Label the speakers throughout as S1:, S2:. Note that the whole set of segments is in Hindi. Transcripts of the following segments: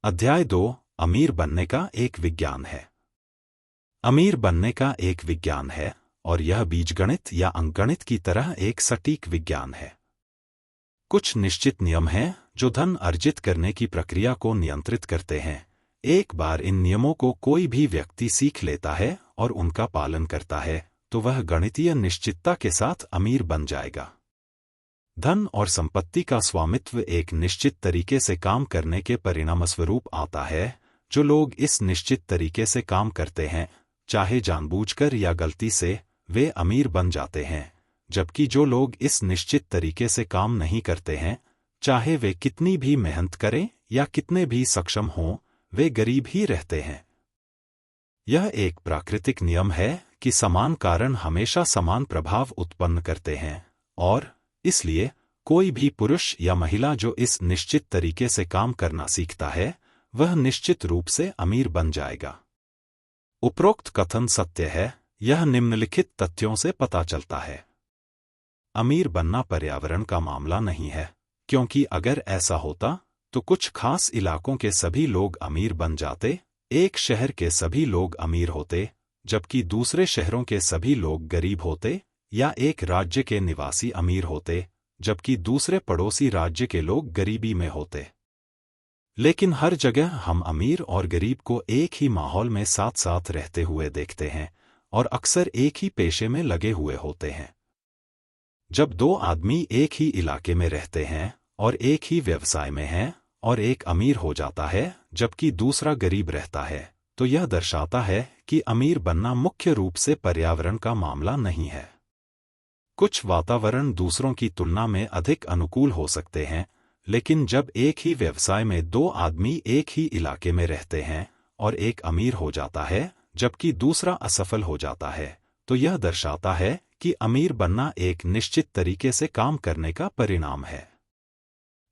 S1: अध्याय 2 अमीर बनने का एक विज्ञान है। अमीर बनने का एक विज्ञान है और यह बीजगणित या अंकगणित की तरह एक सटीक विज्ञान है। कुछ निश्चित नियम हैं जो धन अर्जित करने की प्रक्रिया को नियंत्रित करते हैं। एक बार इन नियमों को कोई भी व्यक्ति सीख लेता है और उनका पालन करता है तो वह गणितीय निश्चितता के साथ अमीर बन जाएगा। धन और संपत्ति का स्वामित्व एक निश्चित तरीके से काम करने के परिणामस्वरूप आता है। जो लोग इस निश्चित तरीके से काम करते हैं, चाहे जानबूझकर या गलती से, वे अमीर बन जाते हैं, जबकि जो लोग इस निश्चित तरीके से काम नहीं करते हैं, चाहे वे कितनी भी मेहनत करें या कितने भी सक्षम हों, वे गरीब ही रहते हैं। यह एक प्राकृतिक नियम है कि समान कारण हमेशा समान प्रभाव उत्पन्न करते हैं और इसलिए कोई भी पुरुष या महिला जो इस निश्चित तरीके से काम करना सीखता है, वह निश्चित रूप से अमीर बन जाएगा। उपरोक्त कथन सत्य है, यह निम्नलिखित तथ्यों से पता चलता है। अमीर बनना पर्यावरण का मामला नहीं है, क्योंकि अगर ऐसा होता तो कुछ खास इलाकों के सभी लोग अमीर बन जाते, एक शहर के सभी लोग अमीर होते, जबकि दूसरे शहरों के सभी लोग गरीब होते, या एक राज्य के निवासी अमीर होते, जबकि दूसरे पड़ोसी राज्य के लोग गरीबी में होते। लेकिन हर जगह हम अमीर और गरीब को एक ही माहौल में साथ साथ रहते हुए देखते हैं और अक्सर एक ही पेशे में लगे हुए होते हैं। जब दो आदमी एक ही इलाके में रहते हैं और एक ही व्यवसाय में हैं और एक अमीर हो जाता है जबकि दूसरा गरीब रहता है, तो यह दर्शाता है कि अमीर बनना मुख्य रूप से पर्यावरण का मामला नहीं है। कुछ वातावरण दूसरों की तुलना में अधिक अनुकूल हो सकते हैं, लेकिन जब एक ही व्यवसाय में दो आदमी एक ही इलाके में रहते हैं और एक अमीर हो जाता है जबकि दूसरा असफल हो जाता है, तो यह दर्शाता है कि अमीर बनना एक निश्चित तरीके से काम करने का परिणाम है।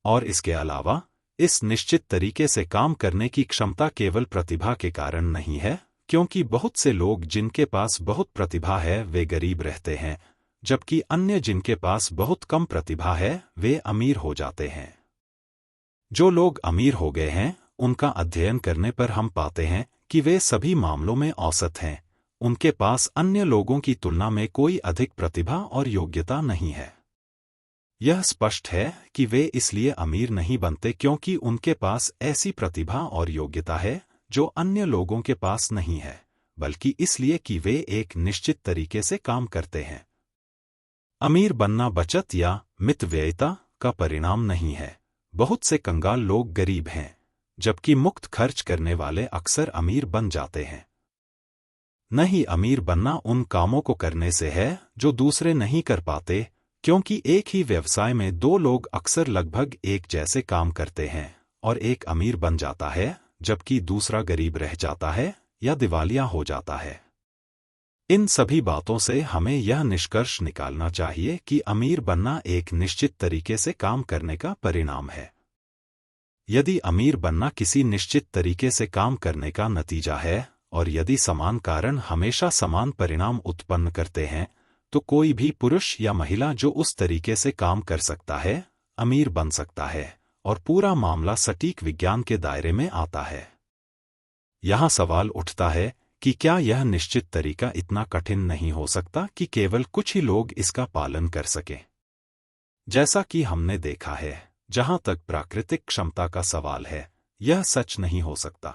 S1: और इसके अलावा इस निश्चित तरीके से काम करने की क्षमता केवल प्रतिभा के कारण नहीं है, क्योंकि बहुत से लोग जिनके पास बहुत प्रतिभा है वे गरीब रहते हैं, जबकि अन्य जिनके पास बहुत कम प्रतिभा है वे अमीर हो जाते हैं। जो लोग अमीर हो गए हैं, उनका अध्ययन करने पर हम पाते हैं कि वे सभी मामलों में औसत हैं। उनके पास अन्य लोगों की तुलना में कोई अधिक प्रतिभा और योग्यता नहीं है। यह स्पष्ट है कि वे इसलिए अमीर नहीं बनते क्योंकि उनके पास ऐसी प्रतिभा और योग्यता है जो अन्य लोगों के पास नहीं है, बल्कि इसलिए कि वे एक निश्चित तरीके से काम करते हैं। अमीर बनना बचत या मितव्ययिता का परिणाम नहीं है। बहुत से कंगाल लोग गरीब हैं, जबकि मुक्त खर्च करने वाले अक्सर अमीर बन जाते हैं। नहीं, अमीर बनना उन कामों को करने से है जो दूसरे नहीं कर पाते, क्योंकि एक ही व्यवसाय में दो लोग अक्सर लगभग एक जैसे काम करते हैं और एक अमीर बन जाता है जबकि दूसरा गरीब रह जाता है या दिवालिया हो जाता है। इन सभी बातों से हमें यह निष्कर्ष निकालना चाहिए कि अमीर बनना एक निश्चित तरीके से काम करने का परिणाम है। यदि अमीर बनना किसी निश्चित तरीके से काम करने का नतीजा है और यदि समान कारण हमेशा समान परिणाम उत्पन्न करते हैं, तो कोई भी पुरुष या महिला जो उस तरीके से काम कर सकता है, अमीर बन सकता है और पूरा मामला सटीक विज्ञान के दायरे में आता है। यहाँ सवाल उठता है कि क्या यह निश्चित तरीका इतना कठिन नहीं हो सकता कि केवल कुछ ही लोग इसका पालन कर सकें? जैसा कि हमने देखा है, जहां तक प्राकृतिक क्षमता का सवाल है, यह सच नहीं हो सकता।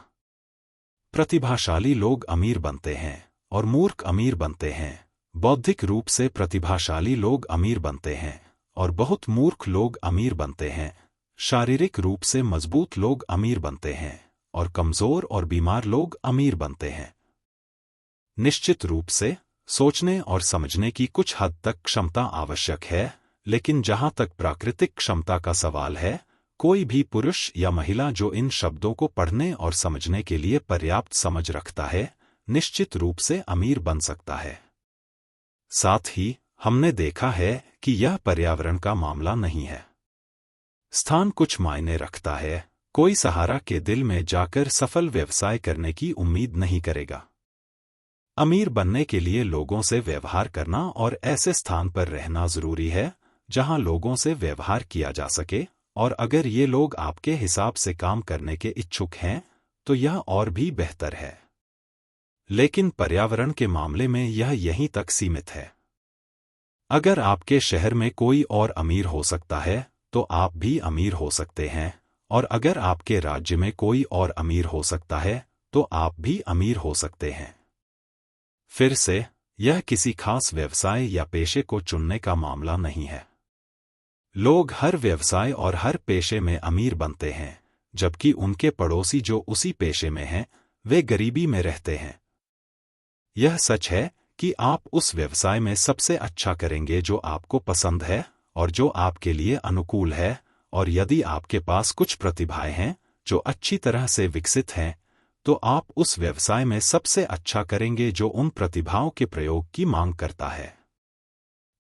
S1: प्रतिभाशाली लोग अमीर बनते हैं और मूर्ख अमीर बनते हैं। बौद्धिक रूप से प्रतिभाशाली लोग अमीर बनते हैं और बहुत मूर्ख लोग अमीर बनते हैं। शारीरिक रूप से मजबूत लोग अमीर बनते हैं और कमजोर और बीमार लोग अमीर बनते हैं। निश्चित रूप से सोचने और समझने की कुछ हद तक क्षमता आवश्यक है, लेकिन जहां तक प्राकृतिक क्षमता का सवाल है, कोई भी पुरुष या महिला जो इन शब्दों को पढ़ने और समझने के लिए पर्याप्त समझ रखता है, निश्चित रूप से अमीर बन सकता है। साथ ही हमने देखा है कि यह पर्यावरण का मामला नहीं है। स्थान कुछ मायने रखता है। कोई सहारा के दिल में जाकर सफल व्यवसाय करने की उम्मीद नहीं करेगा। अमीर बनने के लिए लोगों से व्यवहार करना और ऐसे स्थान पर रहना जरूरी है जहां लोगों से व्यवहार किया जा सके और अगर ये लोग आपके हिसाब से काम करने के इच्छुक हैं तो यह और भी बेहतर है। लेकिन पर्यावरण के मामले में यह यहीं तक सीमित है। अगर आपके शहर में कोई और अमीर हो सकता है तो आप भी अमीर हो सकते हैं, और अगर आपके राज्य में कोई और अमीर हो सकता है तो आप भी अमीर हो सकते हैं। फिर से, यह किसी खास व्यवसाय या पेशे को चुनने का मामला नहीं है। लोग हर व्यवसाय और हर पेशे में अमीर बनते हैं, जबकि उनके पड़ोसी जो उसी पेशे में हैं, वे गरीबी में रहते हैं। यह सच है कि आप उस व्यवसाय में सबसे अच्छा करेंगे जो आपको पसंद है और जो आपके लिए अनुकूल है, और यदि आपके पास कुछ प्रतिभाएं हैं जो अच्छी तरह से विकसित हैं, तो आप उस व्यवसाय में सबसे अच्छा करेंगे जो उन प्रतिभाओं के प्रयोग की मांग करता है।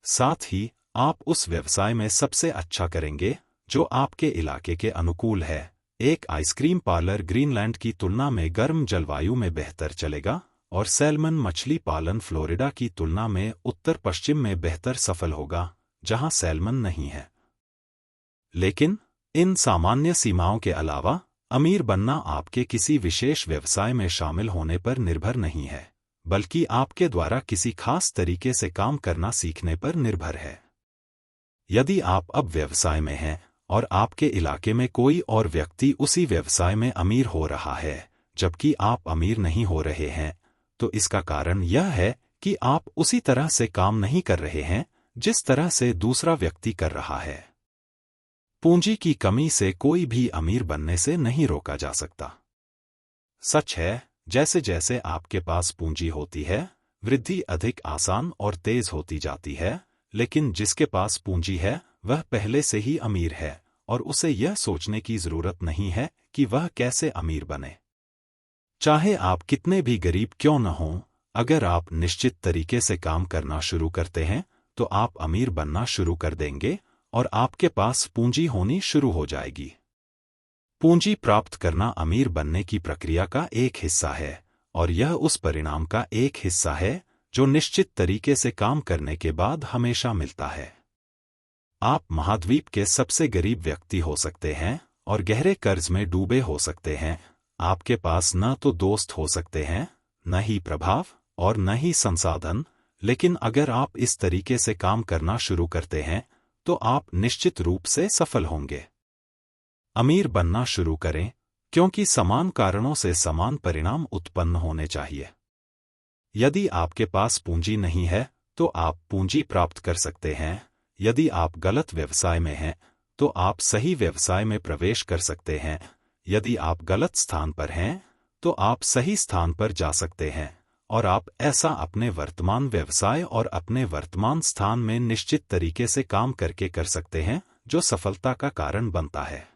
S1: साथ ही, आप उस व्यवसाय में सबसे अच्छा करेंगे जो आपके इलाके के अनुकूल है। एक आइसक्रीम पार्लर ग्रीनलैंड की तुलना में गर्म जलवायु में बेहतर चलेगा, और सैल्मन मछली पालन फ्लोरिडा की तुलना में उत्तर पश्चिम में बेहतर सफल होगा, जहां सैल्मन नहीं है। लेकिन इन सामान्य सीमाओं के अलावा, अमीर बनना आपके किसी विशेष व्यवसाय में शामिल होने पर निर्भर नहीं है, बल्कि आपके द्वारा किसी खास तरीके से काम करना सीखने पर निर्भर है। यदि आप अब व्यवसाय में हैं और आपके इलाके में कोई और व्यक्ति उसी व्यवसाय में अमीर हो रहा है जबकि आप अमीर नहीं हो रहे हैं, तो इसका कारण यह है कि आप उसी तरह से काम नहीं कर रहे हैं जिस तरह से दूसरा व्यक्ति कर रहा है। पूंजी की कमी से कोई भी अमीर बनने से नहीं रोका जा सकता। सच है, जैसे जैसे आपके पास पूंजी होती है, वृद्धि अधिक आसान और तेज होती जाती है, लेकिन जिसके पास पूंजी है वह पहले से ही अमीर है और उसे यह सोचने की जरूरत नहीं है कि वह कैसे अमीर बने। चाहे आप कितने भी गरीब क्यों न हों, अगर आप निश्चित तरीके से काम करना शुरू करते हैं तो आप अमीर बनना शुरू कर देंगे और आपके पास पूंजी होनी शुरू हो जाएगी। पूंजी प्राप्त करना अमीर बनने की प्रक्रिया का एक हिस्सा है, और यह उस परिणाम का एक हिस्सा है जो निश्चित तरीके से काम करने के बाद हमेशा मिलता है। आप महाद्वीप के सबसे गरीब व्यक्ति हो सकते हैं और गहरे कर्ज में डूबे हो सकते हैं। आपके पास न तो दोस्त हो सकते हैं, न ही प्रभाव और न ही संसाधन, लेकिन अगर आप इस तरीके से काम करना शुरू करते हैं तो आप निश्चित रूप से सफल होंगे। अमीर बनना शुरू करें, क्योंकि समान कारणों से समान परिणाम उत्पन्न होने चाहिए। यदि आपके पास पूंजी नहीं है तो आप पूंजी प्राप्त कर सकते हैं। यदि आप गलत व्यवसाय में हैं तो आप सही व्यवसाय में प्रवेश कर सकते हैं। यदि आप गलत स्थान पर हैं तो आप सही स्थान पर जा सकते हैं, और आप ऐसा अपने वर्तमान व्यवसाय और अपने वर्तमान स्थान में निश्चित तरीके से काम करके कर सकते हैं जो सफलता का कारण बनता है।